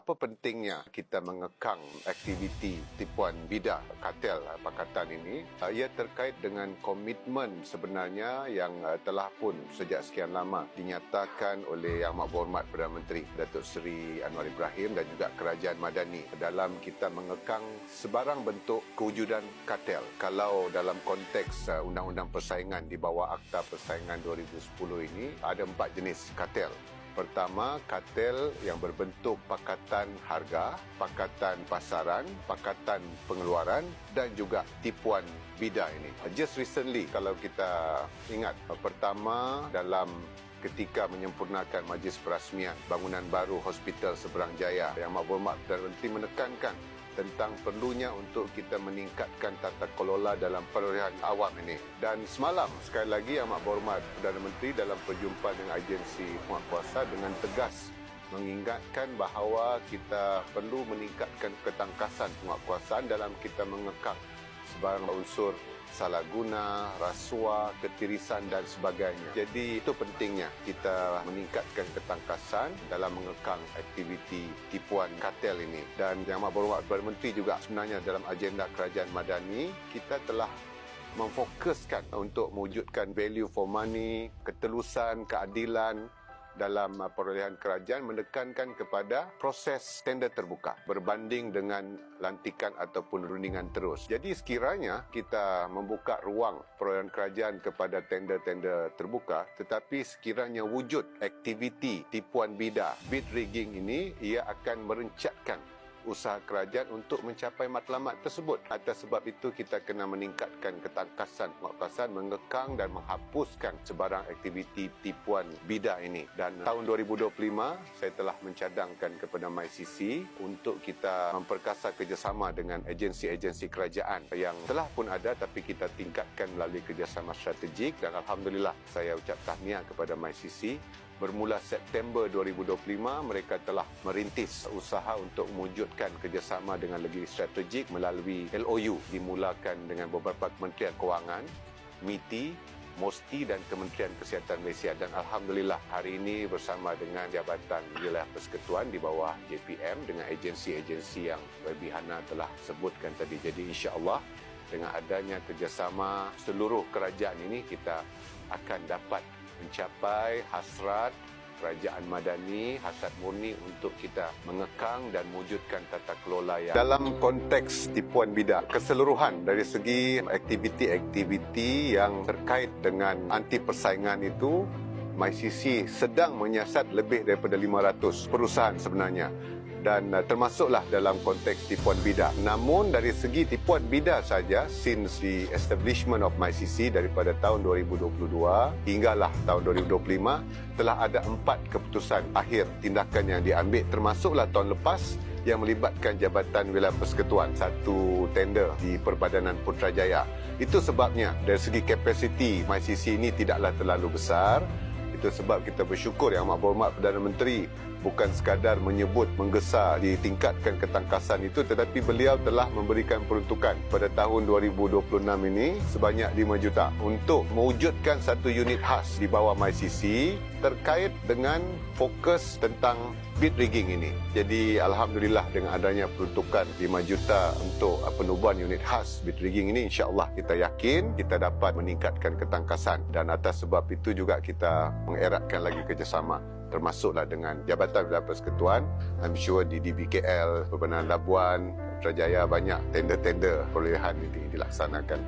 Apa pentingnya kita mengekang aktiviti tipuan bidah kartel pakatan ini? Ia terkait dengan komitmen sebenarnya yang telah pun sejak sekian lama dinyatakan oleh Yang Amat Berhormat Perdana Menteri Datuk Seri Anwar Ibrahim dan juga Kerajaan Madani dalam kita mengekang sebarang bentuk kewujudan kartel. Kalau dalam konteks Undang-Undang Persaingan di bawah Akta Persaingan 2010 ini ada 4 jenis kartel. Pertama, kartel yang berbentuk pakatan harga, pakatan pasaran, pakatan pengeluaran dan juga tipuan bidah ini. Just recently, kalau kita ingat, pertama dalam ketika menyempurnakan majlis perasmian bangunan baru Hospital Seberang Jaya, Yang Amat Berhormat Perdana Menteri menekankan tentang perlunya untuk kita meningkatkan tata kelola dalam perolehan awam ini. Dan semalam, sekali lagi Yang Amat Berhormat Perdana Menteri dalam perjumpaan dengan agensi penguatkuasa dengan tegas mengingatkan bahawa kita perlu meningkatkan ketangkasan penguatkuasaan dalam kita mengekang sebarang unsur salah guna, rasuah, ketirisan dan sebagainya. Jadi itu pentingnya kita meningkatkan ketangkasan dalam mengekang aktiviti tipuan kartel ini. Dan Yang Amat Berhormat Perdana Menteri juga sebenarnya dalam agenda Kerajaan Madani, kita telah memfokuskan untuk mewujudkan value for money, ketelusan, keadilan dalam perolehan kerajaan, menekankan kepada proses tender terbuka berbanding dengan lantikan ataupun rundingan terus. Jadi sekiranya kita membuka ruang perolehan kerajaan kepada tender-tender terbuka, tetapi sekiranya wujud aktiviti tipuan bidah, bid rigging ini, ia akan merencatkan usaha kerajaan untuk mencapai matlamat tersebut. Atas sebab itu kita kena meningkatkan ketangkasan penguatkuasaan, mengekang dan menghapuskan sebarang aktiviti tipuan bidah ini. Dan tahun 2025 saya telah mencadangkan kepada MyCC untuk kita memperkasa kerjasama dengan agensi-agensi kerajaan yang telah pun ada tapi kita tingkatkan melalui kerjasama strategik. Dan alhamdulillah saya ucap tahniah kepada MyCC. Bermula September 2025, mereka telah merintis usaha untuk mewujudkan kerjasama dengan lebih strategik melalui LOU dimulakan dengan beberapa Kementerian Kewangan, MITI, MOSTI dan Kementerian Kesihatan Malaysia. Dan alhamdulillah hari ini bersama dengan Jabatan Wilayah Persekutuan di bawah JPM dengan agensi-agensi yang Baby Hana telah sebutkan tadi. Jadi insya-Allah dengan adanya kerjasama seluruh kerajaan ini, kita akan dapat mencapai hasrat Kerajaan Madani, hasrat murni untuk kita mengekang dan mewujudkan tata kelola yang dalam konteks tipuan bidah keseluruhan dari segi aktiviti-aktiviti yang terkait dengan anti persaingan itu. MyCC sedang menyiasat lebih daripada 500 perusahaan sebenarnya, dan termasuklah dalam konteks tipuan bidah. Namun dari segi tipuan bidah saja, since the establishment of MyCC daripada tahun 2022 hinggalah tahun 2025, telah ada 4 keputusan akhir tindakan yang diambil, termasuklah tahun lepas yang melibatkan Jabatan Wilayah Persekutuan, satu tender di Perbadanan Putrajaya. Itu sebabnya dari segi kapasiti MyCC ini tidaklah terlalu besar. Itu sebab kita bersyukur Yang Amat Berhormat Perdana Menteri bukan sekadar menyebut menggesa ditingkatkan ketangkasan itu, tetapi beliau telah memberikan peruntukan pada tahun 2026 ini sebanyak 5 juta untuk mewujudkan satu unit khas di bawah MyCC terkait dengan fokus tentang bid rigging ini. Jadi alhamdulillah dengan adanya peruntukan 5 juta untuk penubuhan unit khas bid rigging ini, insya-Allah kita yakin kita dapat meningkatkan ketangkasan. Dan atas sebab itu juga kita mengeratkan lagi kerjasama termasuklah dengan Jabatan Wilayah Persekutuan. I'm sure di DBKL, Perbadanan Labuan, Putrajaya banyak tender-tender perolehan ini dilaksanakan.